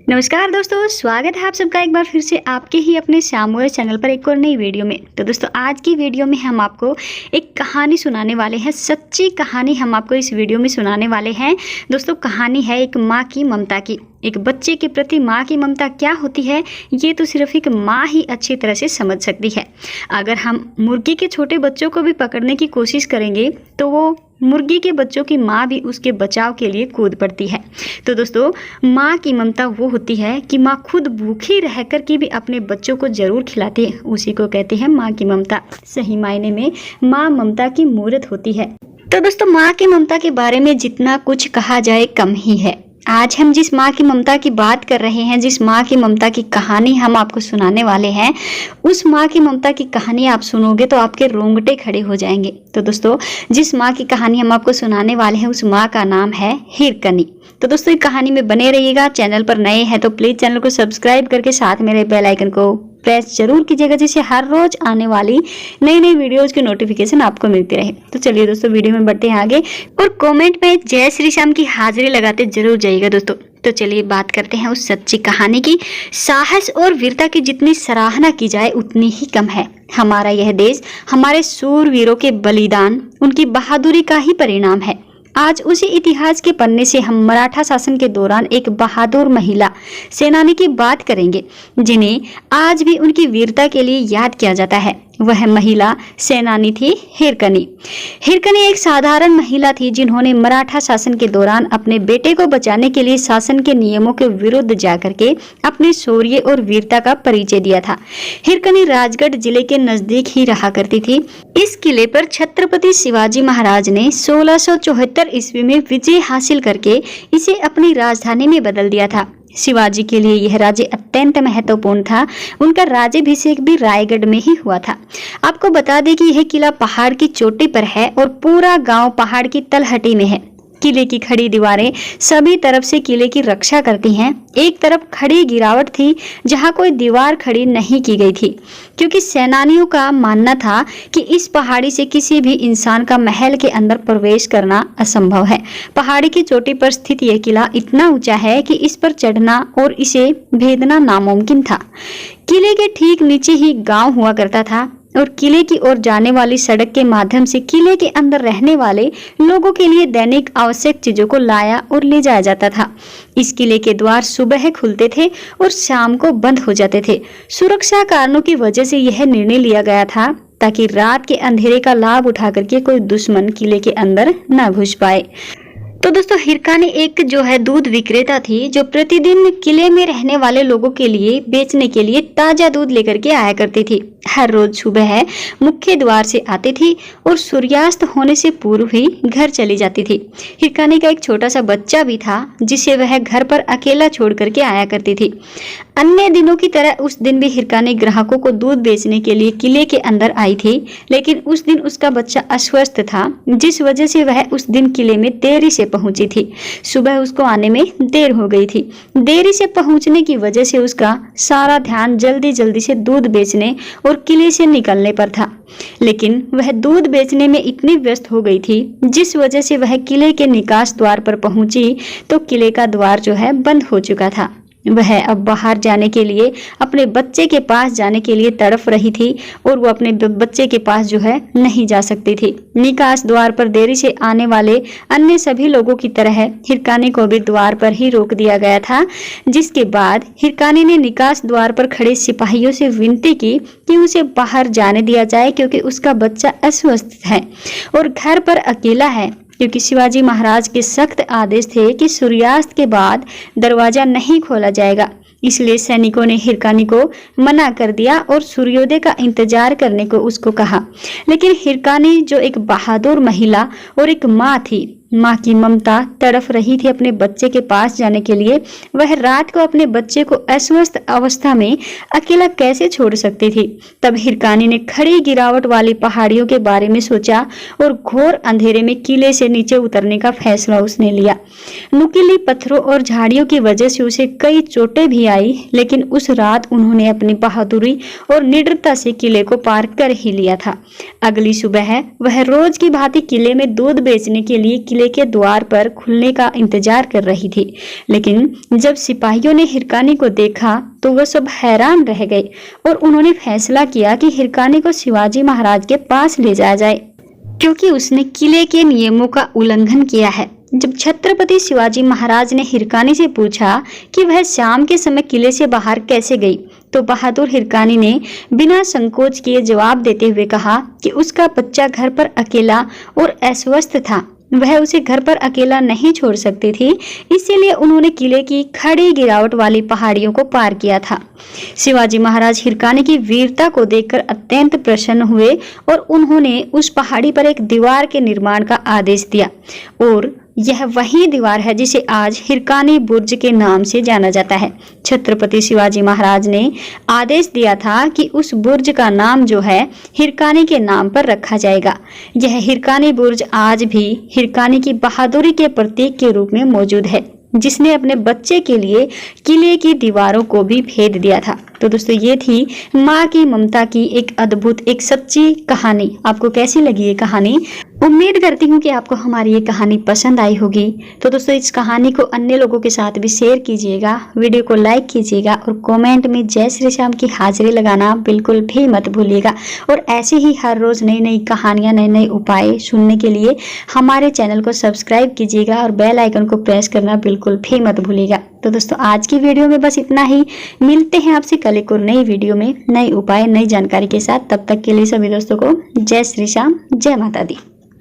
नमस्कार दोस्तों, स्वागत है आप सबका एक बार फिर से आपके ही अपने सामूहिक चैनल पर एक और नई वीडियो में। तो दोस्तों आज की वीडियो में हम आपको एक कहानी सुनाने वाले हैं। सच्ची कहानी हम आपको इस वीडियो में सुनाने वाले हैं। दोस्तों कहानी है एक माँ की ममता की। एक बच्चे के प्रति माँ की ममता क्या होती है ये तो सिर्फ एक माँ ही अच्छी तरह से समझ सकती है। अगर हम मुर्गी के छोटे बच्चों को भी पकड़ने की कोशिश करेंगे तो वो मुर्गी के बच्चों की माँ भी उसके बचाव के लिए कूद पड़ती है। तो दोस्तों माँ की ममता वो होती है कि माँ खुद भूखी रह कर के भी अपने बच्चों को ज़रूर खिलाती है। उसी को कहते हैं माँ की ममता। सही मायने में माँ ममता की मूर्त होती है। तो दोस्तों माँ की ममता के बारे में जितना कुछ कहा जाए कम ही है। आज हम जिस माँ की ममता की बात कर रहे हैं, जिस माँ की ममता की कहानी हम आपको सुनाने वाले हैं, उस माँ की ममता की कहानी आप सुनोगे तो आपके रोंगटे खड़े हो जाएंगे। तो दोस्तों जिस माँ की कहानी हम आपको सुनाने वाले हैं उस माँ का नाम है हिरकनी। तो दोस्तों इस कहानी में बने रहिएगा। चैनल पर नए हैं तो प्लीज़ चैनल को सब्सक्राइब करके साथ मेरे बेल आइकन को प्रेस जरूर कीजिएगा, जिससे हर रोज आने वाली नई नई वीडियोज की नोटिफिकेशन आपको मिलती रहे। तो चलिए दोस्तों वीडियो में बढ़ते हैं आगे और कमेंट में जय श्री श्याम की हाजिरी लगाते जरूर जाइएगा दोस्तों। तो चलिए बात करते हैं उस सच्ची कहानी की। साहस और वीरता की जितनी सराहना की जाए उतनी ही कम है। हमारा यह देश हमारे सूरवीरों के बलिदान, उनकी बहादुरी का ही परिणाम है। आज उसी इतिहास के पन्ने से हम मराठा शासन के दौरान एक बहादुर महिला सेनानी की बात करेंगे जिन्हें आज भी उनकी वीरता के लिए याद किया जाता है। वह महिला सेनानी थी हिरकनी। हिरकनी एक साधारण महिला थी जिन्होंने मराठा शासन के दौरान अपने बेटे को बचाने के लिए शासन के नियमों के विरुद्ध जाकर के अपने शौर्य और वीरता का परिचय दिया था। हिरकनी राजगढ़ जिले के नजदीक ही रहा करती थी। इस किले पर छत्रपति शिवाजी महाराज ने 1674 ईस्वी में विजय हासिल करके इसे अपनी राजधानी में बदल दिया था। शिवाजी के लिए यह राज्य अत्यंत महत्वपूर्ण था। उनका राज्याभिषेक भी रायगढ़ में ही हुआ था। आपको बता दें कि यह किला पहाड़ की चोटी पर है और पूरा गांव पहाड़ की तलहटी में है। किले की खड़ी दीवारें सभी तरफ से किले की रक्षा करती हैं। एक तरफ खड़ी गिरावट थी जहां कोई दीवार खड़ी नहीं की गई थी, क्योंकि सेनानियों का मानना था कि इस पहाड़ी से किसी भी इंसान का महल के अंदर प्रवेश करना असंभव है। पहाड़ी की चोटी पर स्थित यह किला इतना ऊंचा है कि इस पर चढ़ना और इसे भेदना नामुमकिन था। किले के ठीक नीचे ही गांव हुआ करता था और किले की ओर जाने वाली सड़क के माध्यम से किले के अंदर रहने वाले लोगों के लिए दैनिक आवश्यक चीजों को लाया और ले जाया जाता था। इस किले के द्वार सुबह खुलते थे और शाम को बंद हो जाते थे। सुरक्षा कारणों की वजह से यह निर्णय लिया गया था ताकि रात के अंधेरे का लाभ उठा करके कोई दुश्मन किले के अंदर न घुस पाए। तो दोस्तों हिरकनी एक जो है दूध विक्रेता थी जो प्रतिदिन किले में रहने वाले लोगों के लिए बेचने के लिए ताजा दूध लेकर के आया करती थी। हर रोज सुबह मुख्य द्वार से आती थी और सूर्यास्त होने से पूर्व ही घर चली जाती थी। हिरकनी का एक छोटा सा बच्चा भी था जिसे वह घर पर अकेला छोड़ करके आया करती थी। अन्य दिनों की तरह उस दिन भी हिरकनी ग्राहकों को दूध बेचने के लिए किले के अंदर आई थी, लेकिन उस दिन उसका बच्चा अस्वस्थ था जिस वजह से वह उस दिन किले में देरी से पहुंची थी। सुबह उसको आने में देर हो गई थी। देरी से पहुंचने की वजह से उसका सारा ध्यान जल्दी जल्दी से दूध बेचने और किले से निकलने पर था, लेकिन वह दूध बेचने में इतनी व्यस्त हो गई थी जिस वजह से वह किले के निकास द्वार पर पहुंची तो किले का द्वार जो है बंद हो चुका था। वह अब बाहर जाने के लिए अपने बच्चे के पास जाने के लिए तड़फ रही थी और वो अपने बच्चे के पास जो है नहीं जा सकती थी। निकास द्वार पर देरी से आने वाले अन्य सभी लोगों की तरह हिरकनी को भी द्वार पर ही रोक दिया गया था, जिसके बाद हिरकनी ने निकास द्वार पर खड़े सिपाहियों से विनती की कि उसे बाहर जाने दिया जाए क्योंकि उसका बच्चा अस्वस्थ है और घर पर अकेला है, क्योंकि शिवाजी महाराज के सख्त आदेश थे कि सूर्यास्त के बाद दरवाजा नहीं खोला जाएगा। इसलिए सैनिकों ने हिरकनी को मना कर दिया और सूर्योदय का इंतजार करने को उसको कहा। लेकिन हिरकनी जो एक बहादुर महिला और एक माँ थी, माँ की ममता तड़फ रही थी अपने बच्चे के पास जाने के लिए। वह रात को अपने बच्चे को अस्वस्थ अवस्था में अकेला कैसे छोड़ सकती थी। तब हिरकनी ने खड़ी गिरावट वाली पहाड़ियों के बारे में सोचा और घोर अंधेरे में किले से नीचे उतरने का फैसला उसने लिया। नुकीली पत्थरों और झाड़ियों की वजह से उसे कई चोटें भी आई, लेकिन उस रात उन्होंने अपनी बहादुरी और निडरता से किले को पार कर ही लिया था। अगली सुबह वह रोज की भांति किले में दूध बेचने के लिए किले के द्वार पर खुलने का इंतजार कर रही थी। लेकिन जब सिपाहियों ने हिरकानी को देखा तो वह सब हैरान रह गए और उन्होंने फैसला किया कि हिरकानी को शिवाजी महाराज के पास ले जाया जाए, क्योंकि उसने किले के नियमों का उल्लंघन किया है। जब छत्रपति शिवाजी महाराज ने हिरकानी से पूछा कि वह शाम के समय किले से बाहर कैसे गई, तो बहादुर हिरकानी ने बिना संकोच किए जवाब देते हुए कहा कि उसका बच्चा घर पर अकेला और अस्वस्थ था, वह उसे घर पर अकेला नहीं छोड़ सकती थी, इसीलिए उन्होंने किले की खड़ी गिरावट वाली पहाड़ियों को पार किया था। शिवाजी महाराज हिरकानी की वीरता को देखकर अत्यंत प्रसन्न हुए और उन्होंने उस पहाड़ी पर एक दीवार के निर्माण का आदेश दिया और यह वही दीवार है जिसे आज हिरकानी बुर्ज के नाम से जाना जाता है। छत्रपति शिवाजी महाराज ने आदेश दिया था कि उस बुर्ज का नाम जो है हिरकानी के नाम पर रखा जाएगा। यह हिरकानी बुर्ज आज भी हिरकानी की बहादुरी के प्रतीक के रूप में मौजूद है, जिसने अपने बच्चे के लिए किले की दीवारों को भी भेद दिया था। तो दोस्तों, ये थी माँ की ममता की एक अद्भुत, एक सच्ची कहानी। आपको कैसी लगी ये कहानी? उम्मीद करती हूँ कि आपको हमारी ये कहानी पसंद आई होगी। तो दोस्तों, इस कहानी को अन्य लोगों के साथ भी शेयर कीजिएगा, वीडियो को लाइक कीजिएगा और कमेंट में जय श्री श्याम की हाजिरी लगाना बिल्कुल भी मत भूलिएगा। और ऐसे ही हर रोज नई नई कहानियाँ, नए नए उपाय सुनने के लिए हमारे चैनल को सब्सक्राइब कीजिएगा और बेल आइकन को प्रेस करना बिल्कुल भी मत भूलिएगा। तो दोस्तों, आज की वीडियो में बस इतना ही। मिलते हैं आपसे कल एक और नई वीडियो में नए उपाय, नई जानकारी के साथ। तब तक के लिए सभी दोस्तों को जय श्री श्याम, जय माता दी।